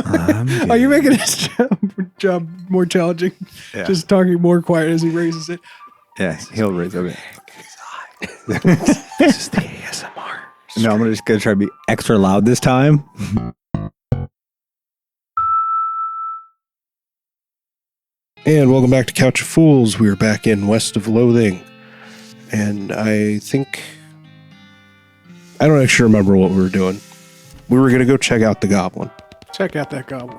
Oh, you're making his job more challenging. Yeah. Just talking more quiet as he raises it. Yeah, he'll raise it. This is the ASMR. No, I'm just going to try to be extra loud this time. And welcome back to Couch of Fools. We're back in West of Loathing. And I don't actually remember what we were doing. We were going to go check out the goblin. Check out that goblin.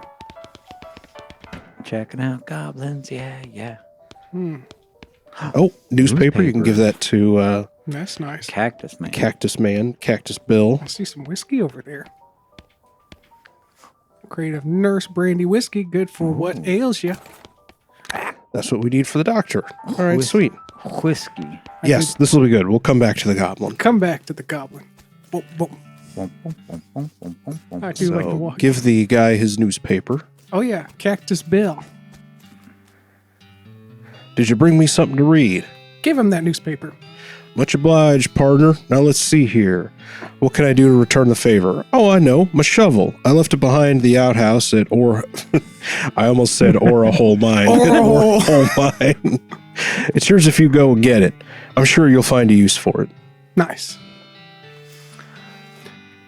Checking out goblins. Yeah. Oh, newspaper. You can give that to That's nice. Cactus man. Cactus Man, Cactus Bill. I see some whiskey over there. Creative Nurse Brandy whiskey, good for what ails you. That's what we need for the doctor. All right, sweet. Whiskey. Yes, this will be good. We'll come back to the goblin. Come back to the goblin. Boom, boom. I do like to So walk. give the guy his newspaper. Oh yeah, Cactus Bill. Did you bring me something to read? Give him that newspaper. Much obliged, partner. Now let's see here. What can I do to return the favor? Oh, I know. My shovel. I left it behind the outhouse at I almost said Ora Hole Mine. Ora Hole Mine. It's yours if you go and get it. I'm sure you'll find a use for it. Nice.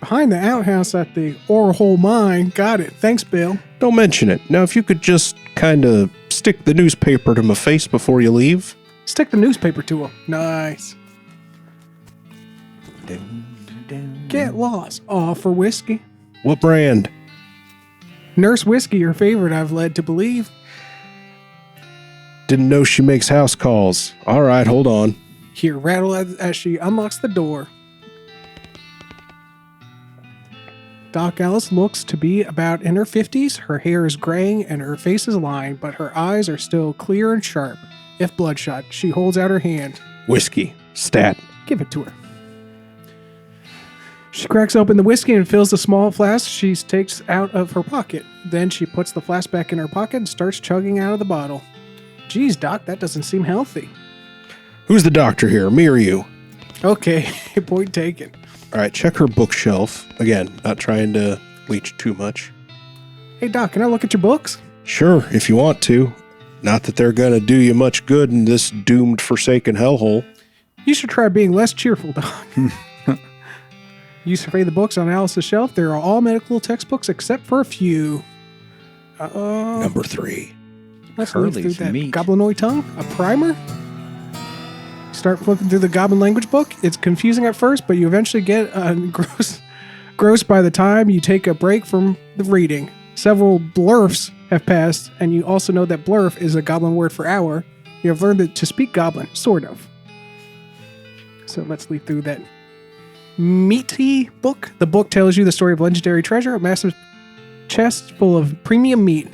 Behind the outhouse at the Ora Hole Mine. Got it. Thanks, Bill. Don't mention it. Now, if you could just kind of stick the newspaper to my face before you leave. Stick the newspaper to him. Nice. Get lost. All for whiskey. What brand? Nurse whiskey, your favorite, I've led to believe. Didn't know she makes house calls. All right, hold on. Hear rattle as she unlocks the door. Doc Alice looks to be about in her 50s. Her hair is graying and her face is lined, but her eyes are still clear and sharp. If bloodshot, she holds out her hand. Whiskey. Stat. Give it to her. She cracks open the whiskey and fills the small flask she takes out of her pocket. Then she puts the flask back in her pocket and starts chugging out of the bottle. Geez, Doc, that doesn't seem healthy. Who's the doctor here, me or you? Okay, point taken. All right, check her bookshelf. Again, not trying to leech too much. Hey, Doc, can I look at your books? Sure, if you want to. Not that they're going to do you much good in this doomed, forsaken hellhole. You should try being less cheerful, Doc. You survey the books on Alice's shelf. There are all medical textbooks except for a few. Number 3. Let's leaf Curly's through that meat. goblinoid tongue. A primer? Start flipping through the Goblin language book. It's confusing at first, but you eventually get gross by the time you take a break from the reading. Several blurfs have passed, and you also know that blurf is a goblin word for hour. You have learned to speak goblin, sort of. So let's leaf through that meaty book. The book tells you the story of legendary treasure, a massive chest full of premium meat.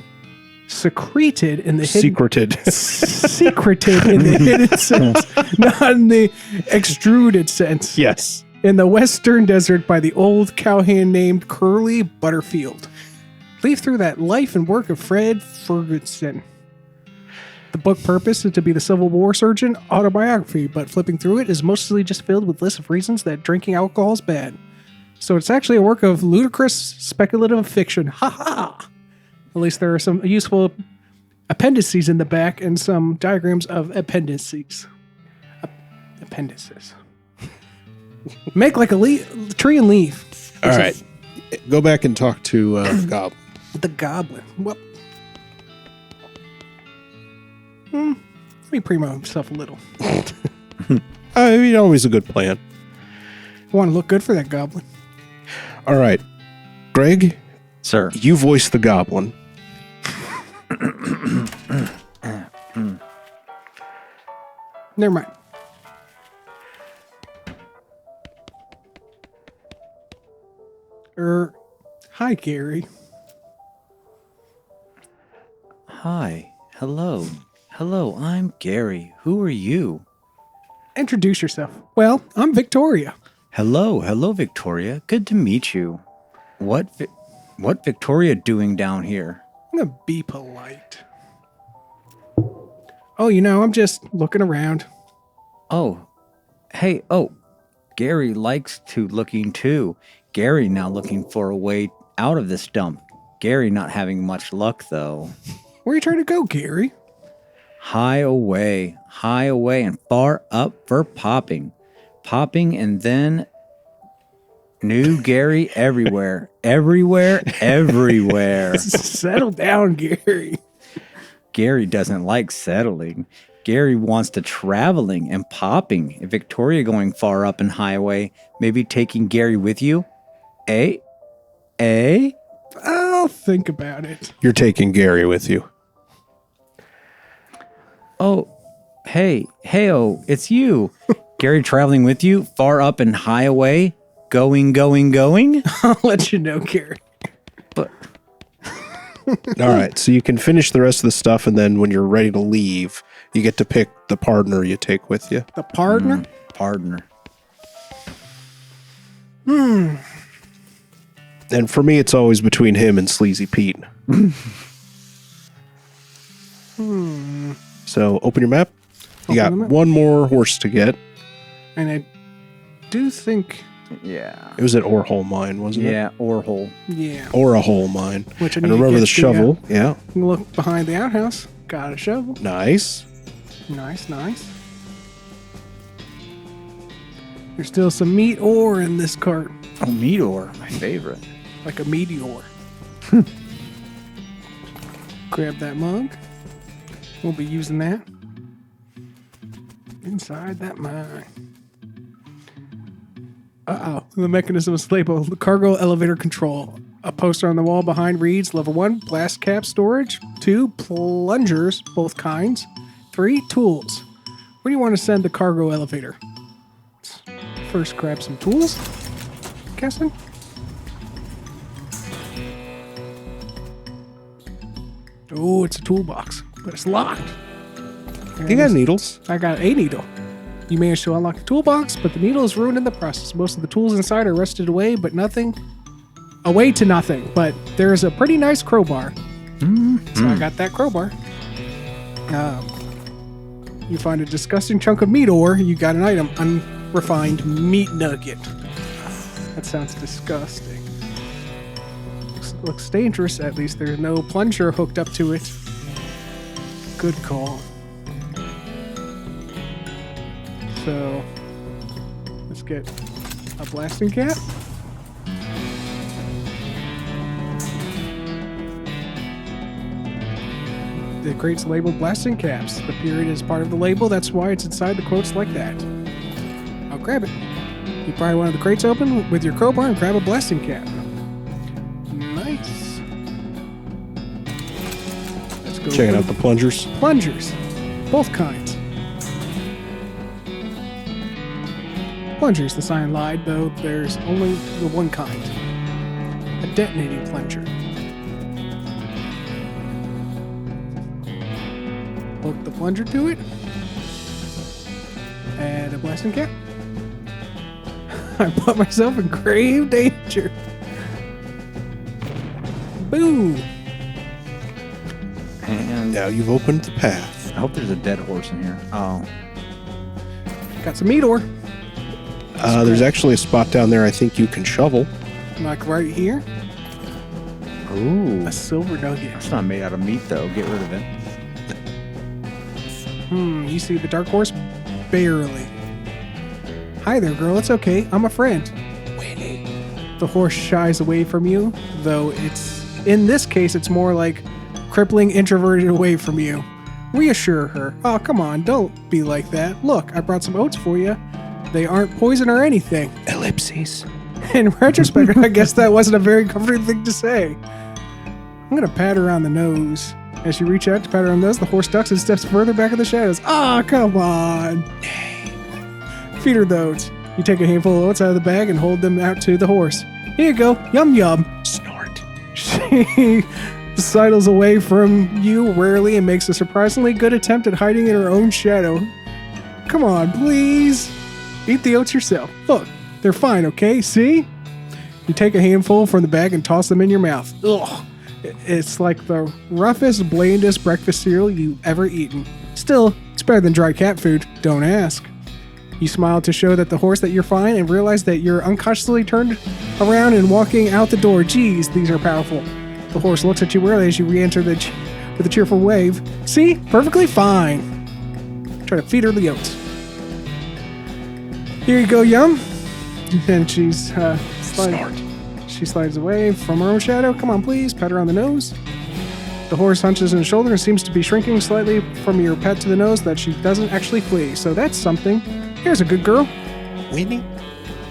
Secreted in the Secreted. secreted in the hidden sense, not in the extruded sense. Yes. In the western desert by the old cowhand named Curly Butterfield. Leaf through that life and work of Fred Ferguson. The book purpose is to be the Civil War surgeon autobiography, but flipping through it is mostly just filled with lists of reasons that drinking alcohol is bad. So it's actually a work of ludicrous speculative fiction. Ha ha! At least there are some useful appendices in the back and some diagrams of appendices. Appendices. Make like a tree and leaf. All right. Go back and talk to the goblin. The goblin. What? Let me primo himself a little. I mean, always a good plan. I want to look good for that goblin. All right. Greg, Sir. you voice the goblin. Never mind. Hi, Gary. Hi. Hello. Hello, I'm Gary. Who are you? Introduce yourself. Well, I'm Victoria. Hello, Victoria. Good to meet you. What Victoria doing down here? I'm gonna be polite. Oh, I'm just looking around. Oh, hey, Gary likes to looking too. Gary now looking for a way out of this dump. Gary not having much luck, though. Where are you trying to go, Gary? High away, and far up for popping. Popping, and then new Gary everywhere. Everywhere. Settle down, Gary. Gary doesn't like settling. Gary wants to traveling and popping. Victoria going far up and high away, maybe taking Gary with you? Eh? I'll think about it. You're taking Gary with you. Oh, hey-o, it's you. Gary traveling with you, far up and high away, going. I'll let you know, Gary. But All right, so you can finish the rest of the stuff, and then when you're ready to leave, you get to pick the partner you take with you. The partner? partner. And for me, it's always between him and Sleazy Pete. So open your map. You got one more horse to get. And I do think... Yeah. It was at Orhole Mine, wasn't it? Yeah, Orhole. Yeah. Orahole Mine. Which I And need to remember get the shovel. Yeah. Look behind the outhouse. Got a shovel. Nice. Nice. There's still some meat ore in this cart. Oh, meteor, my favorite. Like a meteor. Grab that mug. We'll be using that. Inside that mine. Uh-oh. The mechanism is labeled the cargo elevator control. A poster on the wall behind reads level 1, blast cap storage. 2, plungers, both kinds. 3, tools. Where do you want to send the cargo elevator? Let's first grab some tools. Guessing. Oh, it's a toolbox, but it's locked. You got needles. I got a needle. You managed to unlock the toolbox, but the needle is ruined in the process. Most of the tools inside are rusted away, but nothing. Away to nothing. But there is a pretty nice crowbar. So I got that crowbar. You find a disgusting chunk of meat ore. You got an item. Unrefined meat nugget. That sounds disgusting. Looks dangerous. At least there's no plunger hooked up to it. Good call. So, let's get a blasting cap. The crate's labeled blasting caps. The period is part of the label. That's why it's inside the quotes like that. I'll grab it. You pry one of the crates open with your crowbar and grab a blasting cap. Nice. Let's go. Checking out the plungers. Plungers. Both kinds. Plungers, the sign lied, though there's only the one kind. A detonating plunger. Hook the plunger to it. Add a blasting cap. I put myself in grave danger. Boom. And Now you've opened the path. I hope there's a dead horse in here. Oh. Got some meat ore. There's actually a spot down there I think you can shovel. Like right here. Ooh. A silver nugget. It's not made out of meat, though. Get rid of it. You see the dark horse? Barely. Hi there, girl. It's okay. I'm a friend. Winnie. The horse shies away from you, though in this case, it's more like crippling introverted away from you. Reassure her. Oh, come on. Don't be like that. Look, I brought some oats for you. They aren't poison or anything. Ellipses. In retrospect, I guess that wasn't a very comforting thing to say. I'm going to pat her on the nose. As you reach out to pat her on the nose, the horse ducks and steps further back in the shadows. Ah, come on. Feed her the oats. You take a handful of oats out of the bag and hold them out to the horse. Here you go. Yum, yum. Snort. She sidles away from you rarely and makes a surprisingly good attempt at hiding in her own shadow. Come on, please. Eat the oats yourself. Look, they're fine, okay? See? You take a handful from the bag and toss them in your mouth. Ugh. It's like the roughest, blandest breakfast cereal you've ever eaten. Still, it's better than dry cat food. Don't ask. You smile to show that the horse that you're fine and realize that you're unconsciously turned around and walking out the door. Geez, these are powerful. The The horse looks at you wearily as you re-enter with a cheerful wave. See? Perfectly fine. Try to feed her the oats. Here you go, Yum. And she's she slides away from her own shadow. Come on, please. Pet her on the nose. The horse hunches in the shoulder and seems to be shrinking slightly from your pet to the nose that she doesn't actually flee. So that's something. Here's a good girl. Winnie?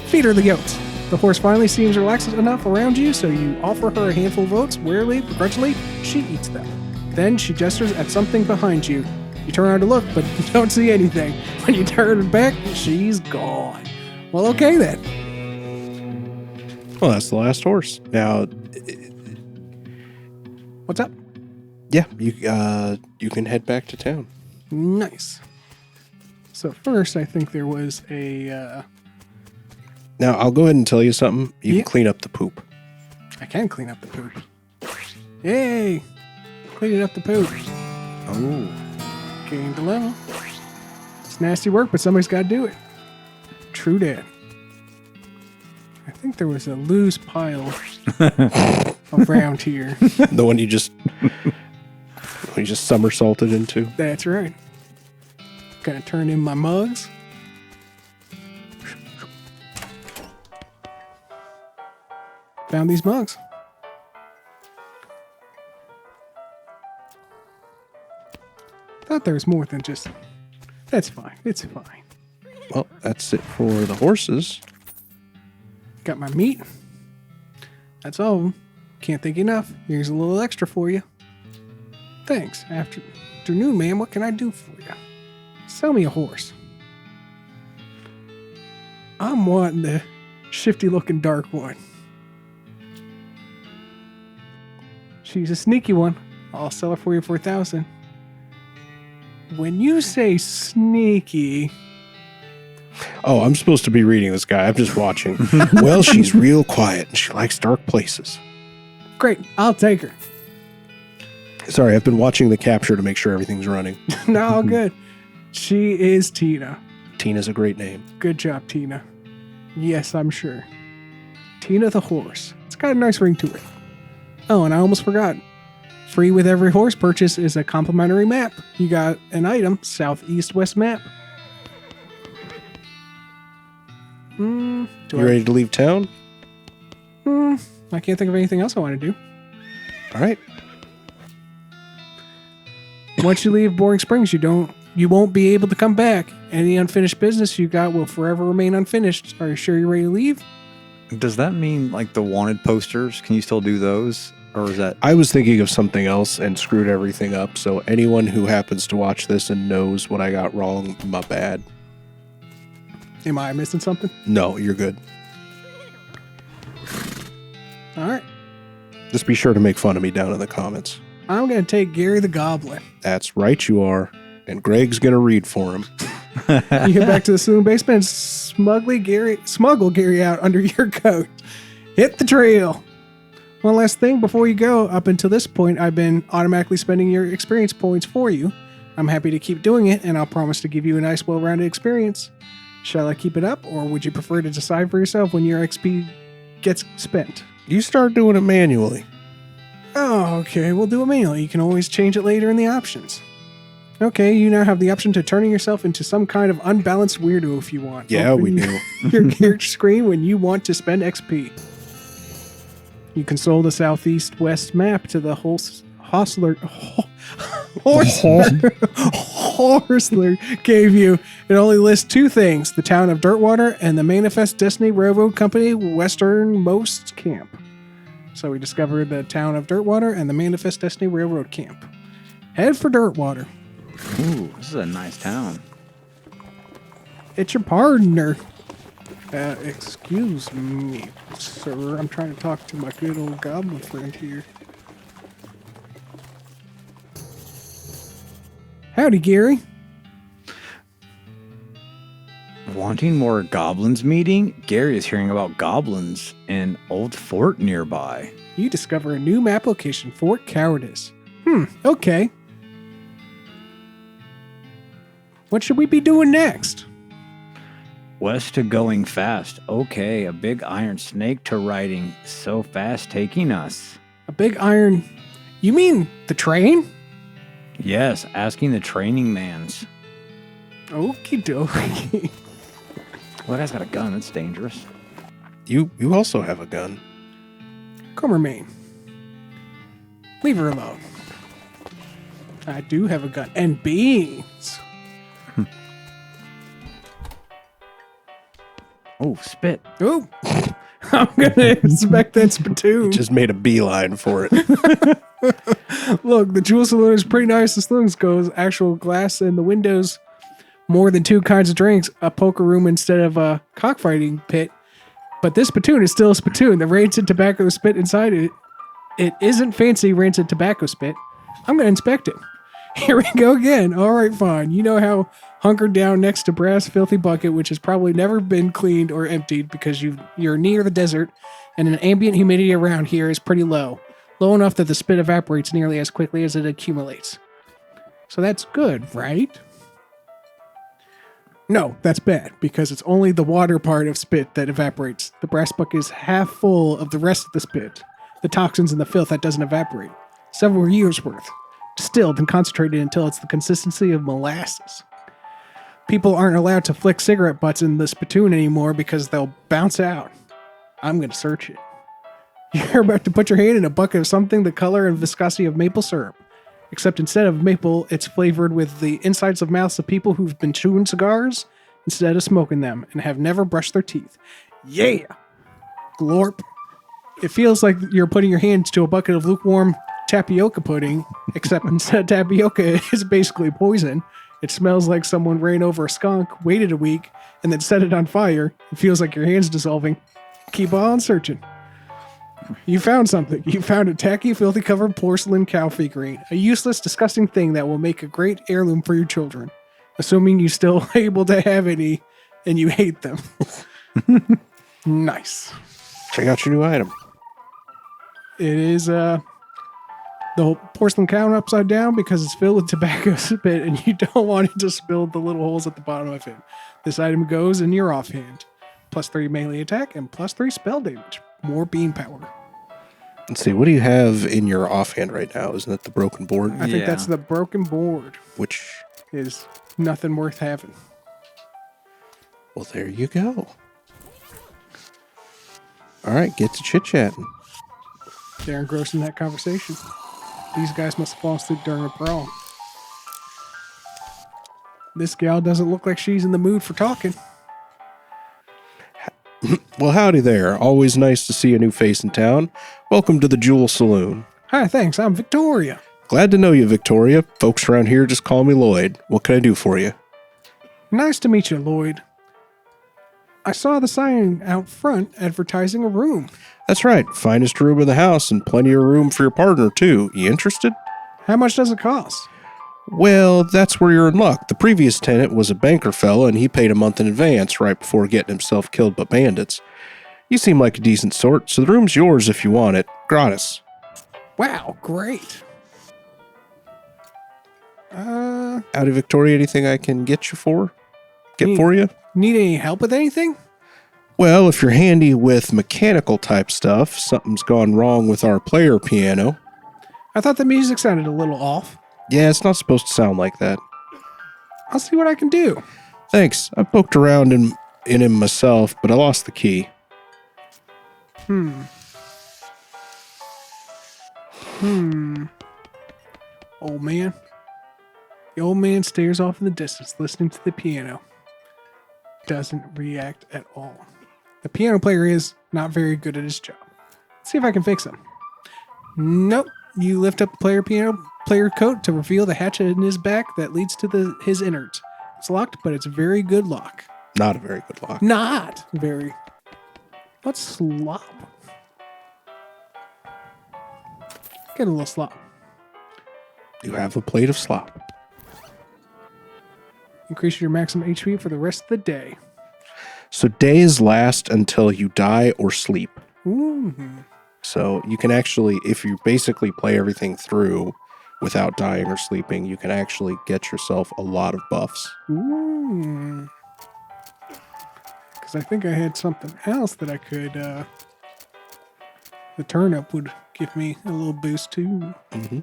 Feed her the oats. The horse finally seems relaxed enough around you, so you offer her a handful of oats. Wearily, begrudgingly, she eats them. Then she gestures at something behind you. You turn around to look, but you don't see anything. When you turn back, she's gone. Well, okay then. Well, that's the last horse. Now, What's up? yeah, you can head back to town. Nice. So first, I think there was a... Now, I'll go ahead and tell you something. You Yeah. can clean up the poop. I can clean up the poop. Yay! Cleaning up the poop. Oh. Gained a level. It's nasty work, but somebody's got to do it. True dat. I think there was a loose pile around here. The one you just somersaulted into. That's right. Gonna turn in my mugs. Found these mugs. Thought there was more than just... That's fine. It's fine. Well, that's it for the horses. Got my meat. That's all of them. Can't thank you enough. Here's a little extra for you. Thanks. Afternoon, ma'am. What can I do for you? Sell me a horse. I'm wanting the shifty-looking dark one. She's a sneaky one. I'll sell her for you for 1,000. When you say sneaky... Oh, I'm supposed to be reading this guy. I'm just watching. Well, she's real quiet and she likes dark places. Great. I'll take her. Sorry, I've been watching the capture to make sure everything's running. No, all good. She is Tina. Tina's a great name. Good job, Tina. Yes, I'm sure. Tina the horse. It's got a nice ring to it. Oh, and I almost forgot. Free with every horse purchase is a complimentary map. You got an item, southeast-west map. You ready to leave town? I can't think of anything else I want to do. All right. Once you leave Boring Springs, you won't be able to come back. Any unfinished business you got will forever remain unfinished. Are you sure you're ready to leave? Does that mean like the wanted posters? Can you still do those? Or is that... I was thinking of something else and screwed everything up. So anyone who happens to watch this and knows what I got wrong, my bad. Am I missing something? No, you're good. All right. Just be sure to make fun of me down in the comments. I'm going to take Gary the Goblin. That's right, you are. And Greg's going to read for him. You get back to the saloon basement and smuggle Gary out under your coat. Hit the trail. One last thing before you go. Up until this point, I've been automatically spending your experience points for you. I'm happy to keep doing it, and I'll promise to give you a nice, well-rounded experience. Shall I keep it up, or would you prefer to decide for yourself when your XP gets spent? You start doing it manually. Oh, okay. We'll do it manually. You can always change it later in the options. Okay, you now have the option to turning yourself into some kind of unbalanced weirdo if you want. Yeah, Open we do. your character screen when you want to spend XP. You can sold the southeast-west map to the Horsler gave you. It only lists two things: the town of Dirtwater and the Manifest Destiny Railroad Company westernmost camp. So we discovered the town of Dirtwater and the Manifest Destiny Railroad camp. Head for Dirtwater. Ooh, this is a nice town. It's your partner. Excuse me, sir. I'm trying to talk to my good old goblin friend here. Howdy, Gary. Wanting more goblins meeting? Gary is hearing about goblins in Old Fort nearby. You discover a new map location, Fort Cowardice. Okay. What should we be doing next? West to going fast. Okay, a big iron snake to riding. So fast taking us. A big iron... You mean the train? Yes, asking the training mans. Okie dokie. Well, that guy's got a gun. That's dangerous. You also have a gun. Comermain. Leave her alone. I do have a gun. And beans. Oh, spit. Oh. I'm going to inspect that spittoon. Just made a beeline for it. Look, the Jewel Saloon is pretty nice as things goes. Actual glass in the windows. More than 2 kinds of drinks. A poker room instead of a cockfighting pit. But this spittoon is still a spittoon. The rancid tobacco spit inside it. It isn't fancy rancid tobacco spit. I'm going to inspect it. Here we go again. All right, fine. You know how hunkered down next to brass filthy bucket, which has probably never been cleaned or emptied because you're near the desert and an ambient humidity around here is pretty low. Low enough that the spit evaporates nearly as quickly as it accumulates. So that's good, right? No, that's bad because it's only the water part of spit that evaporates. The brass bucket is half full of the rest of the spit. The toxins and the filth that doesn't evaporate. Several years worth. Distilled and concentrated until it's the consistency of molasses. People aren't allowed to flick cigarette butts in the spittoon anymore because they'll bounce out. I'm going to search it. You're about to put your hand in a bucket of something the color and viscosity of maple syrup. Except instead of maple, it's flavored with the insides of mouths of people who've been chewing cigars instead of smoking them and have never brushed their teeth. Yeah! Glorp. It feels like you're putting your hands to a bucket of lukewarm tapioca pudding, except instead of tapioca, it's basically poison. It smells like someone ran over a skunk, waited a week, and then set it on fire. It feels like your hand's dissolving. Keep on searching. You found something. You found a tacky, filthy covered porcelain cow figurine. A useless, disgusting thing that will make a great heirloom for your children. Assuming you're still able to have any and you hate them. Nice. Check out your new item. It is the whole porcelain cow upside down because it's filled with tobacco spit and you don't want it to spill the little holes at the bottom of it. This item goes in your offhand. +3 melee attack and +3 spell damage. More beam power. Let's see, what do you have in your offhand right now? Isn't that the broken board? I think that's the broken board. Which is nothing worth having. Well, there you go. All right, get to chit-chatting. They're engrossed in that conversation. These guys must have fallen asleep during a brawl. This gal doesn't look like she's in the mood for talking. Well, howdy there. Always nice to see a new face in town. Welcome to the Jewel Saloon. Hi, thanks. I'm Victoria. Glad to know you, Victoria. Folks around here just call me Lloyd. What can I do for you? Nice to meet you, Lloyd. I saw the sign out front advertising a room. That's right. Finest room in the house and plenty of room for your partner, too. You interested? How much does it cost? Well, that's where you're in luck. The previous tenant was a banker fella, and he paid a month in advance right before getting himself killed by bandits. You seem like a decent sort, so the room's yours if you want it. Gratis. Wow, great. Howdy, Victoria. Anything I can get you for? For you? Need any help with anything? Well, if you're handy with mechanical type stuff, something's gone wrong with our player piano. I thought the music sounded a little off. Yeah, it's not supposed to sound like that. I'll see what I can do. Thanks. I poked around in him myself, but I lost the key. Old man. The old man stares off in the distance, listening to the piano. Doesn't react at all. The piano player is not very good at his job. Let's see if I can fix him. Nope. You lift up the player coat to reveal the hatchet in his back that leads to his innards. It's locked, but it's a very good lock. Not a very good lock. Not very. What's slop? Get a little slop. You have a plate of slop. Increase your maximum HP for the rest of the day. So days last until you die or sleep. Ooh. So you can actually, if you basically play everything through without dying or sleeping, you can actually get yourself a lot of buffs. Ooh. Because I think I had something else that I could The turnip would give me a little boost too. Mm-hmm.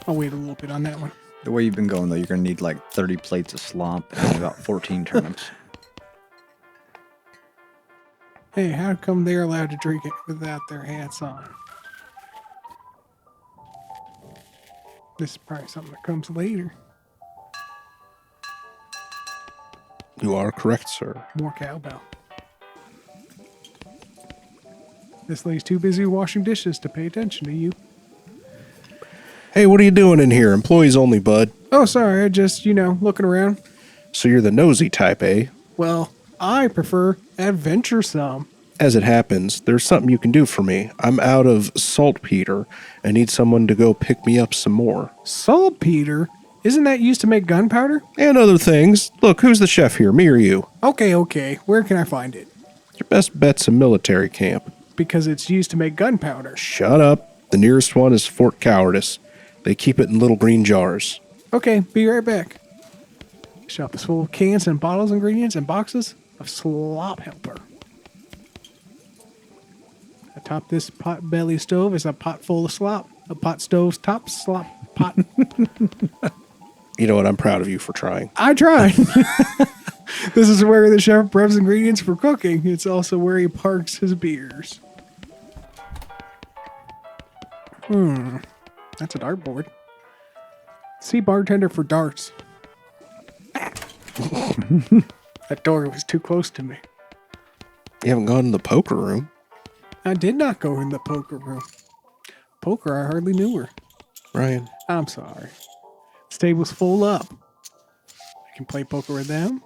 I'll wait a little bit on that one. The way you've been going, though, you're going to need like 30 plates of slop and about 14 turnips. Hey, how come they're allowed to drink it without their hats on? This is probably something that comes later. You are correct, sir. More cowbell. This lady's too busy washing dishes to pay attention to you. Hey, what are you doing in here? Employees only, bud. Oh, sorry, I just, looking around. So you're the nosy type, eh? Well, I prefer adventuresome. As it happens, there's something you can do for me. I'm out of saltpeter and need someone to go pick me up some more. Saltpeter? Isn't that used to make gunpowder? And other things. Look, who's the chef here, me or you? Okay. Where can I find it? Your best bet's a military camp. Because it's used to make gunpowder. Shut up. The nearest one is Fort Cowardice. They keep it in little green jars. Okay, be right back. Shop is full of cans and bottles, ingredients, and boxes of slop helper. Atop this pot belly stove is a pot full of slop. A pot stove's top slop pot. You know what? I'm proud of you for trying. I tried. This is where the chef preps ingredients for cooking. It's also where he parks his beers. That's a dartboard. See bartender for darts. That door was too close to me. You haven't gone to the poker room. I did not go in the poker room. Poker, I hardly knew her. Ryan. I'm sorry. This table's full up. I can play poker with them.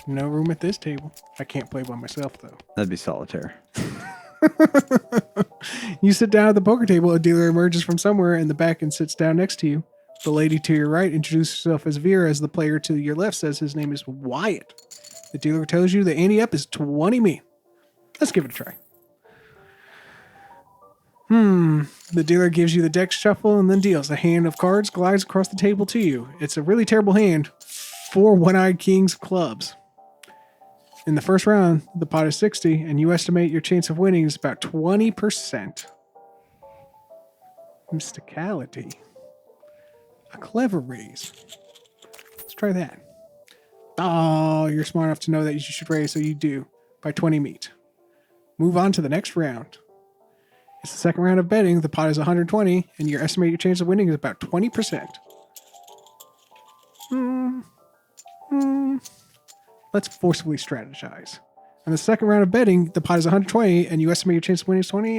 No room at this table. I can't play by myself, though. That'd be solitaire. You sit down at the poker table, a dealer emerges from somewhere in the back and sits down next to you. The lady to your right introduces herself as Vera, as the player to your left says his name is Wyatt. The dealer tells you the ante up is 20 me. Let's give it a try. The dealer gives you the deck shuffle and then deals. A hand of cards glides across the table to you. It's a really terrible hand. 4 one-eyed kings of clubs. In the first round, the pot is 60, and you estimate your chance of winning is about 20%. Mysticality. A clever raise. Let's try that. Oh, you're smart enough to know that you should raise, so you do. By 20 meat. Move on to the next round. It's the second round of betting. The pot is 120, and your estimated chance of winning is about 20%. Let's forcibly strategize. On the second round of betting, the pot is 120, and you estimate your chance of winning is 20.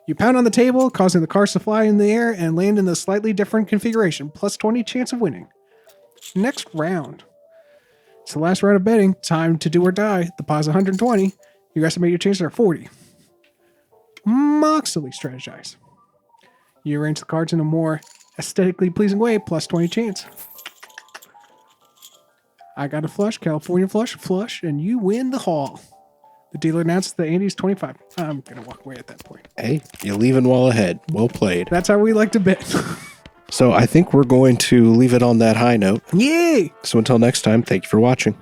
You pound on the table, causing the cards to fly in the air and land in a slightly different configuration, plus 20 chance of winning. Next round. It's the last round of betting. Time to do or die. The pot is 120. You estimate your chances are 40. Moxily strategize. You arrange the cards in a more aesthetically pleasing way, plus 20 chance. I got a flush, California flush, and you win the haul. The dealer announces the ante is 25. I'm going to walk away at that point. Hey, you're leaving well ahead. Well played. That's how we like to bet. So I think we're going to leave it on that high note. Yay! So until next time, thank you for watching.